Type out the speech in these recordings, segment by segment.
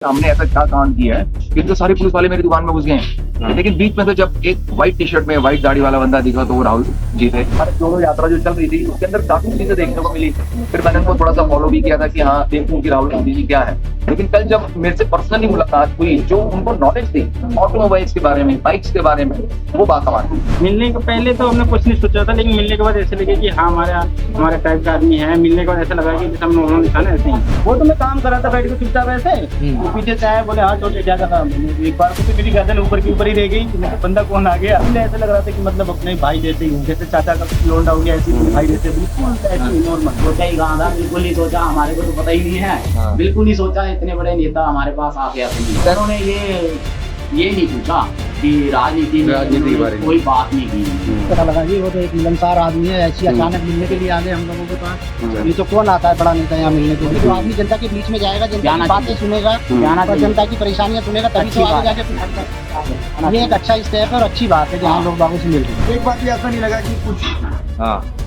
हमने ऐसा क्या कांड किया है कि तो सारे पुलिस वाले मेरी दुकान में घुस गए हैं। लेकिन बीच में से जब एक व्हाइट टी शर्ट में व्हाइट दाढ़ी वाला बंदा दिखा तो वो राहुल जी थे। हमारी दोनों यात्रा जो चल रही थी उसके अंदर काफी चीजें देखने को मिली। फिर मैंने उनको थोड़ा सा फॉलो भी किया था कि हाँ देखूं कि राहुल गांधी जी क्या है। लेकिन कल जब मेरे से पर्सनली मुलाकात हुई, जो उनको नॉलेज थी ऑटोमोबाइल्स के बारे में, बाइक्स के बारे में, वो बाकमाल थी। मिलने के पहले तो हमने कुछ नहीं सोचा था, लेकिन मिलने के बाद ऐसे लगे कि हाँ हमारे टाइप का आदमी है। मिलने के बाद ऐसा लगा कि जैसे हमने उन्होंने था ना ऐसे ही। वो तो मैं काम कर रहा था बैठ के चुपचाप ऐसे, वो पीछे से आया, बोले हाँ छोटे क्या था। एक बार तो मेरी गर्दन ऊपर की ऊपर ही रह गई, बंदा कौन आ गया। मुझे ऐसा लग रहा था कि मतलब अपने भाई जैसे ही, जैसे चाचा का लोंडा हो गया ऐसे ही भाई जैसे, बिल्कुल ऐसे ही नॉर्मल। सोचा ही कहाँ था, बिल्कुल नहीं सोचा, हमारे को तो पता ही नहीं है। बिल्कुल नहीं सोचा इतने बड़े नेता हमारे पास आ गया। उन्होंने ये नहीं पूछा कि राजनीति के बारे में कोई बात नहीं की। पता लगा जी वो तो एक मिलनसार आदमी है, ऐसी अचानक मिलने के लिए आ गए हम लोगों के पास। ये तो कौन आता है बड़ा नेता यहाँ मिलने के लिए? जो आदमी जनता के बीच में जाएगा, जनता की बातें सुनेगा और जनता की परेशानियां सुनेगा, तभी तो आगे जाके ये एक अच्छा स्टेप है और अच्छी बात है कि हाँ लोग बाबू से मिल रहे हैं। एक बात भी ऐसा नहीं लगा कि कुछ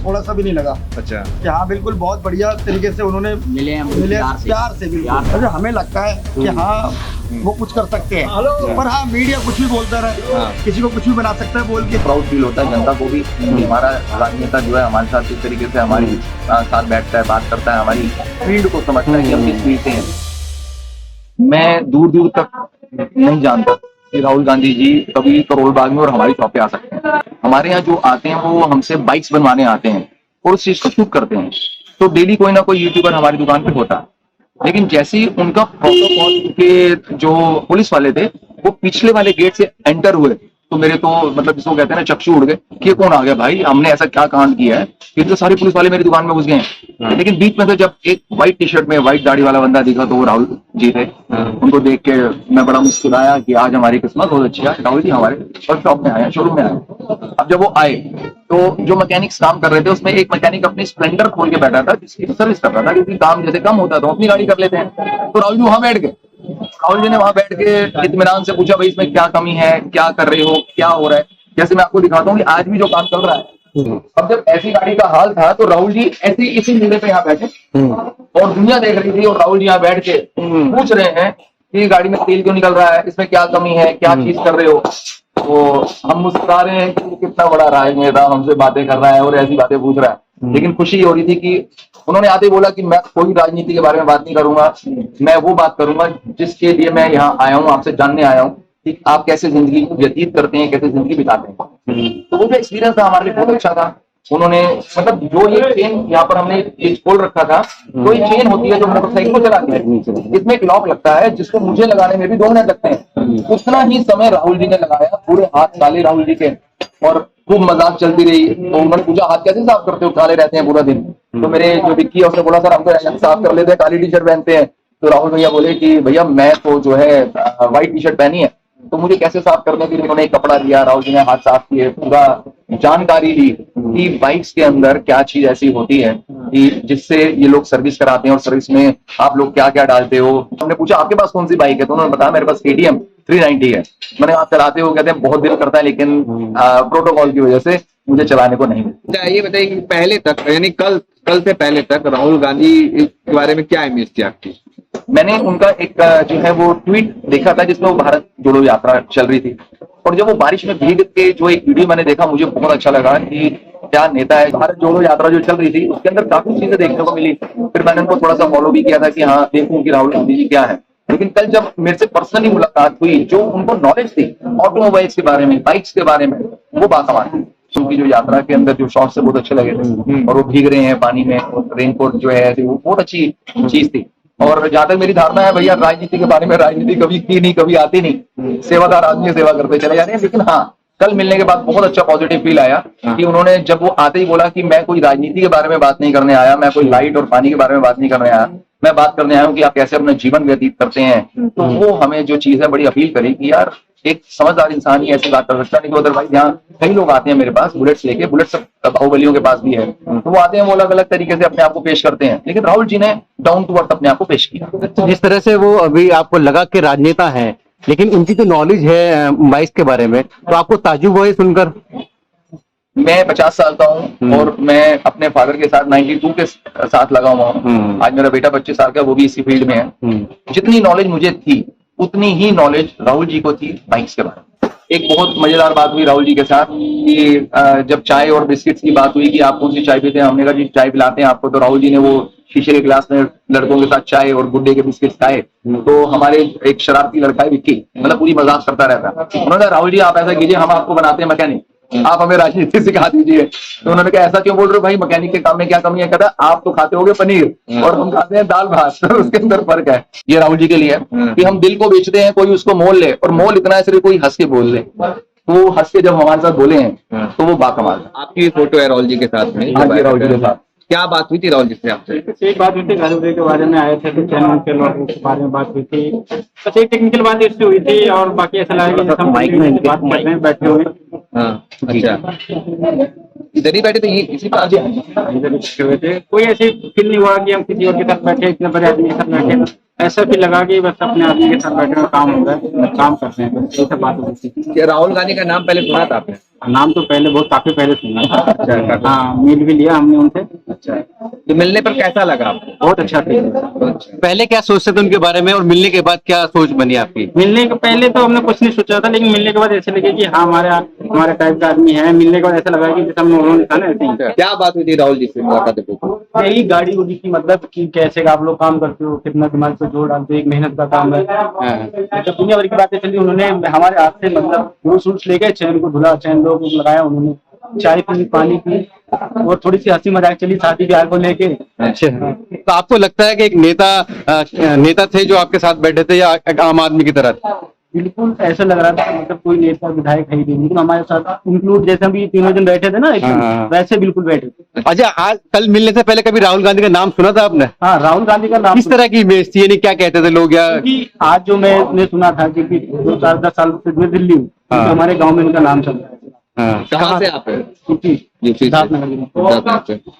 थोड़ा सा भी नहीं लगा। अच्छा कि हाँ बिल्कुल बहुत बढ़िया तरीके से उन्होंने मिले प्यार से बिल्कुल। अच्छा हमें लगता है कि हाँ वो कुछ कर सकते हैं, पर हाँ मीडिया कुछ भी बोलता रहे, किसी को कुछ भी बना सकता है बोल के। प्राउड फील होता है जनता को भी कि हमारा राजनेता जो है हमारे साथ किस तरीके से हमारी साथ बैठता है, बात करता है, हमारी फील्ड को समझता है कि हम किस फील्ड से हैं। मैं दूर दूर तक नहीं जानता कि राहुल गांधी जी कभी करोल बाग में और हमारी शॉप पे आ सकते हैं। हमारे यहाँ जो आते हैं वो हमसे बाइक्स बनवाने आते हैं और उस चीज को शूट करते हैं। तो डेली कोई ना कोई यूट्यूबर हमारी दुकान पे होता है। लेकिन जैसे ही उनका प्रोटोकॉल के जो पुलिस वाले थे वो पिछले वाले गेट से एंटर हुए तो मेरे तो मतलब जिसको कहते हैं ना चक्षु उड़ गए कि ये कौन आ गया भाई, हमने ऐसा क्या कांड किया है कि तो सारे पुलिस वाले मेरी दुकान में घुस गए हैं। लेकिन बीच में से जब एक व्हाइट टी शर्ट में व्हाइट दाढ़ी वाला बंदा दिखा तो वो राहुल जी थे। उनको देख के मैं बड़ा मुस्कुराया कि आज हमारी किस्मत बहुत अच्छी है, राहुल जी हमारे शॉप में आए, शोरूम में आए। अब जब वो आए तो जो मैकेनिक्स काम कर रहे थे उसमें एक मैकेनिक अपनी स्प्लेंडर खोल के बैठा था जिसकी सर्विस कर रहा था, क्योंकि काम जैसे कम होता तो अपनी गाड़ी कर लेते हैं। तो राहुल जी वहां बैठ गए। राहुल जी ने वहां बैठ के इत्मीनान से पूछा भाई इसमें क्या कमी है, क्या कर रहे हो, क्या हो रहा है। जैसे मैं आपको दिखाता हूँ कि आज भी जो काम चल रहा है, अब जब ऐसी गाड़ी का हाल था तो राहुल जी ऐसे इसी मुद्दे पे यहाँ बैठे और दुनिया देख रही थी और राहुल जी यहाँ बैठ के पूछ रहे हैं कि गाड़ी में तेल क्यों निकल रहा है, इसमें क्या कमी है, क्या चीज कर रहे हो। तो हम मुस्कुरा रहे हैं कि कितना बड़ा राजनेता हमसे बातें कर रहा है और ऐसी बातें पूछ रहा है। लेकिन खुशी हो रही थी कि उन्होंने आते ही बोला कि मैं कोई राजनीति के बारे में बात नहीं करूंगा, मैं वो बात करूंगा जिसके लिए मैं यहाँ आया हूँ, आपसे जानने आया हूँ कि आप कैसे जिंदगी व्यतीत करते हैं, कैसे जिंदगी बिताते हैं। तो वो जो एक्सपीरियंस था हमारे लिए बहुत अच्छा था। उन्होंने मतलब जो ये चेन यहाँ पर हमने ये खोल रखा था, तो ये चेन होती है जो मोटरसाइकिल को चलाती है, इसमें एक लॉक लगता है जिसको मुझे लगाने में भी 2 मिनट लगते हैं। उतना ही समय राहुल जी ने लगाया, पूरे हाथ काले राहुल जी के, और खूब मजाक चलती रही। तो उन्होंने पूछा हाथ कैसे साफ करते हो, काले रहते हैं पूरा दिन। तो मेरे जो विक्की है उसने बोला सर हम तो साफ कर लेते हैं, काली टी शर्ट पहनते हैं। तो राहुल भैया बोले कि भैया मैं तो जो है व्हाइट टी शर्ट पहनी है, तो मुझे कैसे साफ करने के लिए उन्होंने एक कपड़ा दिया, राहुल जी ने हाथ साफ किए, पूरा जानकारी ली कि बाइक्स के अंदर क्या चीज ऐसी होती है कि जिससे ये लोग सर्विस कराते हैं और सर्विस में आप लोग क्या क्या डालते हो। हमने पूछा आपके पास कौन सी बाइक है, तो उन्होंने बताया मेरे पास KTM 390 है। मैंने आप चलाते हो, कहते हैं बहुत दिल करता है लेकिन प्रोटोकॉल की वजह से मुझे चलाने को नहीं मिलता। ये बताइए कि पहले तक यानी कल से पहले तक राहुल गांधी के बारे में क्या इमेज थी आपकी? मैंने उनका एक जो है वो ट्वीट देखा था जिसमें वो भारत जोड़ो यात्रा चल रही थी, और जब वो बारिश में भीग के जो एक वीडियो मैंने देखा मुझे बहुत अच्छा लगा कि क्या नेता है। भारत जोड़ो यात्रा जो चल रही थी उसके अंदर काफी चीजें देखने को मिली। फिर मैंने उनको थोड़ा सा फॉलो भी किया था कि हाँ देखूं कि राहुल गांधी जी क्या है। लेकिन कल जब मेरे से पर्सनली मुलाकात हुई, जो उनको नॉलेज थी ऑटोमोबाइल्स के बारे में, बाइक्स के बारे में, वो बाकमाल थी। उनकी जो यात्रा के अंदर जो शॉट्स बहुत अच्छे लगे थे, और वो भीग रहे हैं पानी में, रेनकोट जो है वो बहुत अच्छी चीज थी। और जहां तक मेरी धारणा है भैया राजनीति के बारे में, राजनीति कभी की नहीं, कभी आती नहीं, सेवादार आदमी सेवा करते चले जा रहे हैं। लेकिन हाँ कल मिलने के बाद बहुत अच्छा पॉजिटिव फील आया कि उन्होंने जब वो आते ही बोला कि मैं कोई राजनीति के बारे में बात नहीं करने आया, मैं कोई लाइट और पानी के बारे में बात नहीं करने आया, मैं बात करने आया हूँ कि आप कैसे अपना जीवन व्यतीत करते हैं। तो वो हमें जो चीज है बड़ी अपील करी कि यार एक समझदार इंसान ही ऐसी बात कर सकता, नहीं तो अदरवाइज यहाँ कई लोग आते हैं मेरे पास बुलेट्स लेके, बुलेट्स बाहुबलियों के पास भी है, तो वो आते हैं वो अलग अलग तरीके से अपने आप को पेश करते हैं। लेकिन राहुल जी ने डाउन टू अर्थ अपने आप को पेश किया। जिस तरह से वो अभी आपको लगा कि राजनेता है, लेकिन उनकी जो नॉलेज है बाइक्स के बारे में, तो आपको ताज्जुब हुआ सुनकर? मैं 50 साल का हूँ और मैं अपने फादर के साथ 92 के साथ लगा हुआ हूँ। आज मेरा बेटा 25 साल का, वो भी इसी फील्ड में है। जितनी नॉलेज मुझे थी उतनी ही नॉलेज राहुल जी को थी बाइक्स के बारे में। एक बहुत मजेदार बात हुई राहुल जी के साथ कि जब चाय और बिस्किट्स की बात हुई कि आप कौन सी चाय पीते हैं, हमने कहा जी चाय पिलाते हैं आपको, तो राहुल जी ने वो शीशे के गिलास में लड़कों के साथ चाय और गुड्डे के बिस्किट्स खाए। तो हमारे एक शरारती लड़का है विक्की, मतलब पूरी मजाक करता रहता है। उन्होंने कहा राहुल जी आप ऐसा कीजिए, हम आपको बनाते हैं मैकेनिक, आप हमें राजनीति सिखा दीजिए। तो उन्होंने कहा ऐसा क्यों बोल रहे हो भाई, मैकेनिक के काम में क्या कमी है? कहता आप तो खाते होगे पनीर और हम खाते हैं दाल भात, तो उसके अंदर फर्क है। ये राहुल जी के लिए है कि हम दिल को बेचते हैं, कोई उसको मोल ले, और मोल इतना है सिर्फ कोई हंस के बोल ले। वो हंस के जब हमारे साथ बोले हैं तो वो बाकमाल है। आपकी फोटो है राहुल जी के साथ में? हाँ जी, राहुल जी के साथ। क्या बात हुई थी राहुल जी से आपसे? एक बात हुई थी, घर के बारे में आए थे तो चैनल के लोगों के बारे में बात हुई थी, बस एक टेक्निकल बात इससे हुई थी और बाकी ऐसा लगा कि जैसे हम माइक में बात कर रहे हैं बैठे हुए। हाँ, अच्छा, इधर ही बैठे थे इसी पास? इधर बैठे हुए थे, कोई ऐसी फील नहीं हुआ कि हम किसी और के साथ बैठे, इतने बड़े आदमी के साथ बैठे, ऐसा भी लगा कि बस अपने आदमी के साथ बैठे काम हो रहा है, काम करते हैं, बस ये सब बात होती थी। क्या राहुल गांधी का नाम पहले सुना था आपने? नाम तो पहले बहुत काफी पहले सुना था। अच्छा, हाँ, मिल भी लिया हमने उनसे। अच्छा, तो मिलने पर कैसा लगा आपको? बहुत अच्छा था। पहले क्या सोचते थे उनके बारे में और मिलने के बाद क्या सोच बनी आपकी? मिलने के पहले तो हमने कुछ नहीं सोचा था, लेकिन मिलने के बाद ऐसे लगे कि हाँ हमारे टाइप का आदमी है। मिलने के बाद ऐसा लगा कि जैसे हमने उन्होंने कहा ना ऐसे ही। क्या बात हुई थी राहुल जी से? यही गाड़ी उड़ी की, मतलब कि कैसे आप लोग काम करते हो, कितना दिमाग पे जोर डालते हो, एक मेहनत का काम है। जब दुनिया भर की बातें चली, उन्होंने हमारे हाथ से मतलब फ्रूट्स ले गए, चैन को धुला, चैन लोग लगाया, उन्होंने चाय पी, पानी पी और थोड़ी सी हंसी मजाक चली शादी ब्याह को लेके। अच्छा, तो आपको लगता है कि एक नेता थे जो आपके साथ बैठे थे या एक आम आदमी की तरह? बिल्कुल ऐसा लग रहा था मतलब कोई नेता विधायक है ही नहीं, लेकिन हमारे साथ इंक्लूड जैसे हम तीनों जन बैठे थे ना एकदम वैसे बिल्कुल बैठे थे। अच्छा, आज कल मिलने से पहले कभी राहुल गांधी का नाम सुना था आपने? हाँ, राहुल गांधी का नाम। किस तरह की इमेज थी, यानी क्या कहते थे लोग? या कि आज जो मैंने सुना था कि 2-4-10 साल से मैं दिल्ली हूँ, तो हमारे गाँव में इनका नाम चल रहा है। कहाँ से आप हैं? सिद्धार्थनगर में।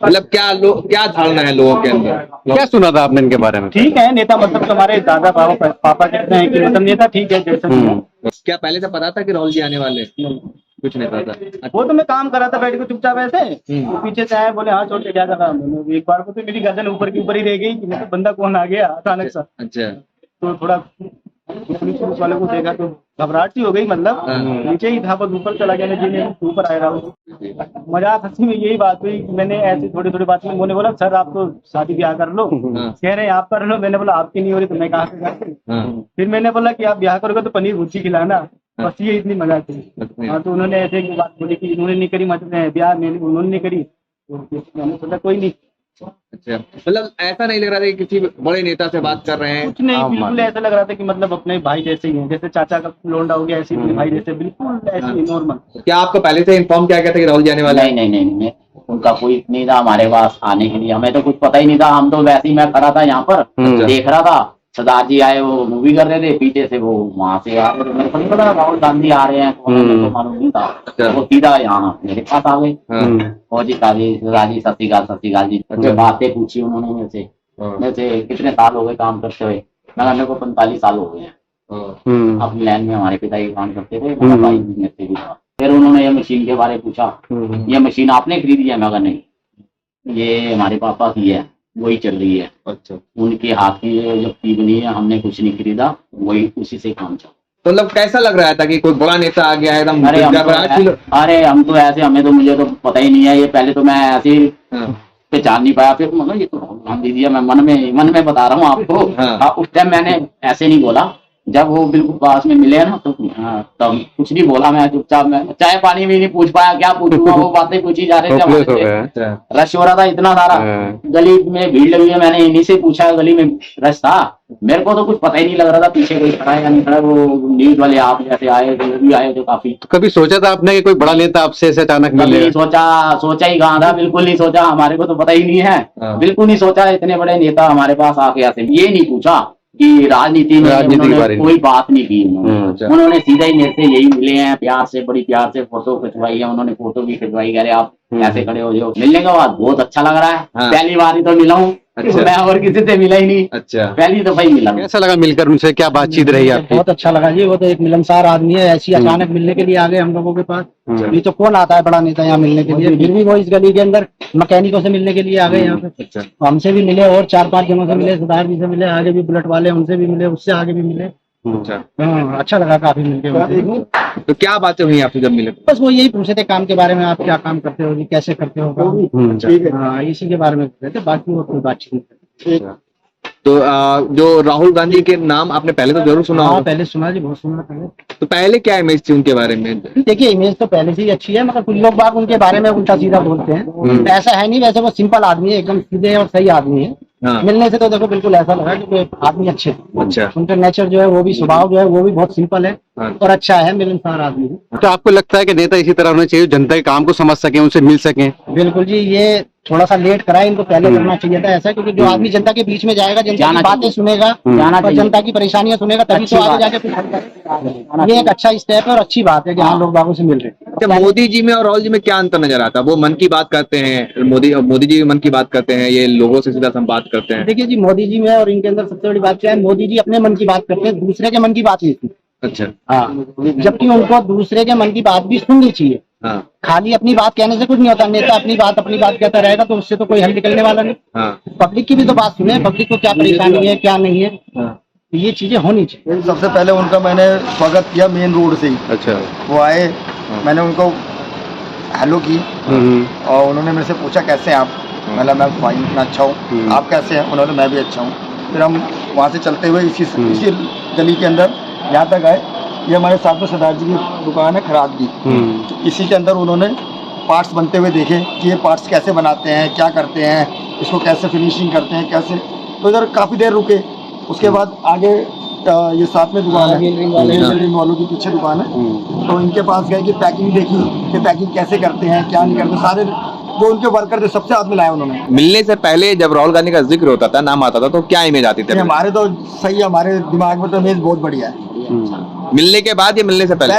मतलब क्या धारणा है लोगों के अंदर? क्या सुना था आपने इनके बारे में? ठीक है, नेता मतलब हमारे दादा पापा कहते हैं कि मतलब नेता ठीक है जैसे। क्या पहले से पता था कि राहुल जी आने वाले? कुछ नहीं पता। वो तो मैं काम कर रहा था बैठ के चुपचाप ऐसे, वो पीछे से आए, बोले हाँ छोड़ के क्या कर रहा हूँ। एक बार को तो मेरी गर्दन ऊपर की ऊपर ही रह गई कि मतलब बंदा कौन आ गया अचानक सा। अच्छा, तो थोड़ा पुलिस वाले को देखा तो घबराहट सी हो गई, मतलब नीचे ही था, बस ऊपर चला गया, मैं ऊपर आया रहा। मजाक हंसी में यही बात हुई, मैंने ऐसी थोड़ी थोड़ी बात में उन्होंने बोला सर आप तो शादी ब्याह कर लो, कह रहे हैं आप कर लो। मैंने बोला आपकी नहीं हो रही तो मैं कहाँ से करती। फिर मैंने बोला कि आप ब्याह करोगे तो पनीर भुर्जी खिलाना, बस ये इतनी मजाक थी। हाँ, तो उन्होंने ऐसे एक बात बोली कि उन्होंने नहीं करी, मतलब ब्याह उन्होंने नहीं करी, तो मैंने सोचा कोई नहीं। अच्छा, मतलब ऐसा नहीं लग रहा था कि किसी बड़े नेता से बात कर रहे हैं? कुछ नहीं, बिल्कुल ऐसा लग रहा था कि मतलब अपने भाई जैसे ही हैं, जैसे चाचा का लोंडा हो गया ऐसे ही भाई जैसे, बिल्कुल ऐसे ही नॉर्मल। क्या आपको पहले से इन्फॉर्म किया गया था कि राहुल जी आने वाले? नहीं, उनका कोई नहीं था हमारे पास आने के लिए, हमें तो कुछ पता ही नहीं था। हम तो वैसे ही, मैं खड़ा था यहाँ पर देख रहा था, सरदार जी आए, वो मूवी कर रहे थे, पीछे से वो वहां से आ रहे थे, मेरे को नहीं पता राहुल गांधी आ रहे हैं, तो मालूम नहीं था। वो सीधा यहाँ मेरे पास आ गए और जी राजी सत श्रीकाल जी, बातें पूछी उन्होंने मेरे से कितने साल हो गए काम करते हुए। मैं मेरे को 45 साल हो गए हैं अपनी लाइन में, हमारे पिता ये काम करते थे, मेरा भाई बिजनेस से भी था। फिर उन्होंने ये मशीन के बारे में पूछा, ये मशीन आपने खरीदी है? मगर नहीं, ये हमारे पापा की है, वही चल रही है। अच्छा, उनके हाथ की जो की बनी है, हमने कुछ नहीं खरीदा, वही उसी से काम चला। तो मतलब कैसा लग रहा था कि कोई बड़ा नेता आ गया है एकदम? अरे हम तो ऐसे, हमें तो मुझे तो पता ही नहीं है ये, पहले तो मैं ऐसे ही पहचान नहीं पाया। फिर मतलब ये तो राहुल गांधी जी है, मैं मन में बता रहा हूँ आपको। उस टाइम मैंने ऐसे नहीं बोला, जब वो बिल्कुल पास में मिले ना तो तब कुछ नहीं बोला, मैं चुपचाप, मैं चाय पानी भी नहीं पूछ पाया, क्या पूछूंगा, वो बातें पूछी जा रहे थे। रश हो रहा था इतना सारा, गली में भीड़ लगी है, मैंने इन्हीं से पूछा, गली में रश था, मेरे को तो कुछ पता ही नहीं लग रहा था पीछे कोई खड़ा है या नहीं खड़ा। वो न्यूज वाले आप जैसे आए भी आए थे काफी। कभी सोचा था आपने कि कोई बड़ा नेता आपसे ऐसे अचानक मिले? सोचा ही कहाँ था, बिल्कुल नहीं सोचा, हमारे को तो पता ही नहीं है, बिल्कुल नहीं सोचा इतने बड़े नेता हमारे पास आके आते। ये नहीं पूछा कि राजनीति में कोई बात नहीं की उन्होंने सीधा ही मेरे से यही मिले हैं, प्यार से, बड़ी प्यार से फोटो खिंचवाई है उन्होंने, फोटो भी खिंचवाई, कह रहे आप ऐसे खड़े हो जाओ। मिलने के बाद बहुत अच्छा लग रहा है। हाँ। पहली बार ही तो मिला हूँ। अच्छा। मैं और किसी से मिला ही नहीं। अच्छा। पहली दफा ही मिला। कैसा लगा मिलकर उनसे, क्या बातचीत रही आपकी? बहुत अच्छा लगा जी, वो तो एक मिलनसार आदमी है, ऐसी अचानक मिलने के लिए आ गए हम लोगों के पास। नहीं तो कौन आता है बड़ा नेता यहाँ मिलने के लिए, फिर भी वो इस गली के अंदर मैकेनिकों से मिलने के लिए आ गए यहाँ पे। अच्छा। हमसे भी मिले और 4-5 जनों से मिले, सुधार जी से मिले, आगे भी बुलेट वाले उनसे भी मिले, उससे आगे भी मिले। अच्छा। हाँ, अच्छा लगा काफी मिलके उनसे। तो क्या बातें हुई आपसे जब मिले? बस वो यही पूछे थे काम के बारे में, आप क्या काम करते हो जी, कैसे करते हो काम। ठीक है। हाँ, इसी के बारे में पूछ रहे थे, बाकी वो कोई बातचीत नहीं। तो जो राहुल गांधी के नाम आपने पहले तो जरूर सुना हाँ, होगा। पहले सुना जी, बहुत सुना पहले। तो पहले क्या इमेज थी उनके बारे में? देखिए, इमेज तो पहले से ही अच्छी है, मगर कुछ लोग बाग उनके बारे में उल्टा सीधा बोलते हैं। ऐसा है नहीं, वैसे वो सिंपल आदमी है, एकदम सीधे और सही आदमी है। हाँ। मिलने से तो देखो बिल्कुल ऐसा लगा कि आदमी अच्छे हैं। अच्छा। उनका नेचर जो है वो भी, स्वभाव जो है वो भी बहुत सिंपल है हाँ। और अच्छा है, मिलनसार आदमी है। तो आपको लगता है कि नेता इसी तरह होना चाहिए, जनता के काम को समझ सके, उनसे मिल सके? बिल्कुल जी, ये थोड़ा सा लेट करा है, इनको पहले करना चाहिए था ऐसा, क्योंकि जो आदमी जनता के बीच में जाएगा, जनता जाना की बातें चाहिए। सुनेगा जाना और चाहिए। जनता की परेशानियां सुनेगा, तभी अच्छी तो आगे बात जाके कुछ हल करेगा। ये एक अच्छा स्टेप है और अच्छी बात है कि हाँ, लोग बागों से मिल रहे हैं। क्या मोदी जी में और राहुल जी में क्या अंतर नजर आता है? वो मन की बात करते हैं, मोदी जी भी मन की बात करते हैं, ये लोगों से सीधा संवाद करते हैं। देखिए जी, मोदी जी में और इनके अंदर सबसे बड़ी बात क्या है, मोदी जी अपने मन की बात करते हैं, दूसरे के मन की बात नहीं सुनते। अच्छा। हाँ, जबकि उनको दूसरे के मन की बात भी सुननी चाहिए। हाँ। खाली अपनी बात कहने से कुछ नहीं होता, नेता अपनी बात कहता रहेगा तो उससे तो कोई हल निकलने वाला नहीं। हाँ। पब्लिक की भी तो बात सुने, पब्लिक को क्या परेशानी है क्या नहीं है, हाँ। ये चीजें होनी चाहिए। सबसे पहले उनका मैंने स्वागत किया मेन रोड से ही। अच्छा। वो आए, मैंने उनको हेलो की और उन्होंने मेरे से पूछा कैसे हैं आप। मैंने मैं फाइन, मैं अच्छा हूँ, आप कैसे हैं? उन्होंने मैं भी अच्छा हूँ। फिर हम वहाँ से चलते हुए इसी गली के अंदर यहाँ तक आए। ये हमारे साथ में सरदार जी की दुकान है खराब की, इसी के अंदर उन्होंने पार्ट्स बनते हुए देखे कि ये पार्ट्स कैसे बनाते हैं, क्या करते हैं, इसको कैसे फिनिशिंग करते हैं, कैसे। तो इधर काफ़ी देर रुके। उसके बाद आगे ये साथ में दुकान है, वेल्डिंग वालों की पीछे दुकान है, तो इनके पास गए कि पैकिंग देखी कि पैकिंग कैसे करते हैं, क्या नहीं करते। सारे जो उनके वर्कर थे सबसे साथ मिलाया उन्होंने। मिलने से पहले जब राहुल गांधी का जिक्र होता था, नाम आता था, तो क्या इमेज आती थी? हमारे तो सही है, हमारे दिमाग में तो इमेज बहुत बढ़िया है। मिलने के बाद या मिलने से पहले?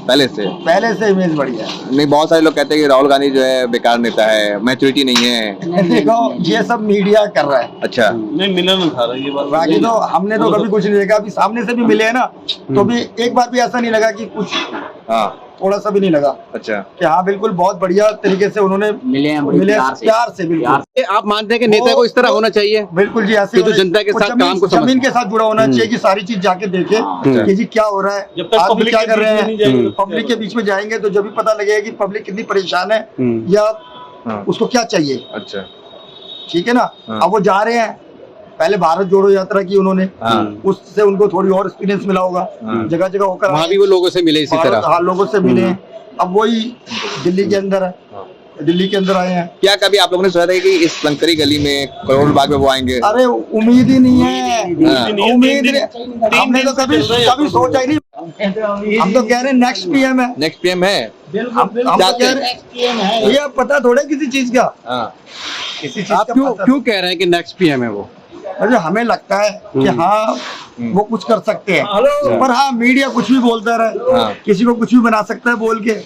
पहले से इमेज बढ़िया है। नहीं, बहुत सारे लोग कहते हैं कि राहुल गांधी जो है बेकार नेता है, मैच्योरिटी नहीं है। देखो, ये सब मीडिया कर रहा है। अच्छा। नहीं, मिलन था ये बात। बाकी तो हमने तो कभी कुछ नहीं देखा। अभी सामने से भी मिले हैं ना, तो भी एक बार भी ऐसा नहीं लगा कि कुछ, हाँ, थोड़ा सा भी नहीं लगा अच्छा, कि हाँ बिल्कुल बहुत बढ़िया तरीके से उन्होंने मिले हैं, बड़ी प्यार से बिल्कुल। आप मानते हैं कि नेता को इस तरह होना चाहिए? बिल्कुल जी, ऐसे कि जो जनता के साथ काम को जमीन के साथ जुड़ा होना चाहिए कि सारी चीज जाके देखे कि जी क्या हो रहा है, आदमी क्या कर रहे हैं। पब्लिक के बीच में जाएंगे तो जब भी पता लगेगा कि पब्लिक कितनी परेशान है या उसको क्या चाहिए। अच्छा, ठीक है ना। अब वो जा रहे हैं, पहले भारत जोड़ो यात्रा की उन्होंने, उससे उनको थोड़ी और एक्सपीरियंस मिला होगा, जगह जगह होकर वहाँ भी वो लोगों से मिले इसी तरह। हाँ, लोगों से मिले। अब वही दिल्ली के अंदर है, दिल्ली के अंदर आए हैं। क्या कभी आप लोगों ने सोचा था कि इस संकरी गली में, करोड़ बाग में वो आएंगे? अरे उम्मीद ही नहीं है, उम्मीद नहीं। हमने तो कभी सोचा ही नहीं। हम तो कह रहे हैं नेक्स्ट पीएम है। नेक्स्ट पीएम है। हम तो कह रहे हैं, ये पता थोड़ा किसी चीज का, किसी चीज आप का क्यों पता। क्यों कह रहे हैं कि नेक्स्ट पीएम है वो? अरे हमें लगता है कि हाँ वो कुछ कर सकते हैं, पर हाँ मीडिया कुछ भी बोलता रहे, किसी को कुछ भी बना सकता है बोल के।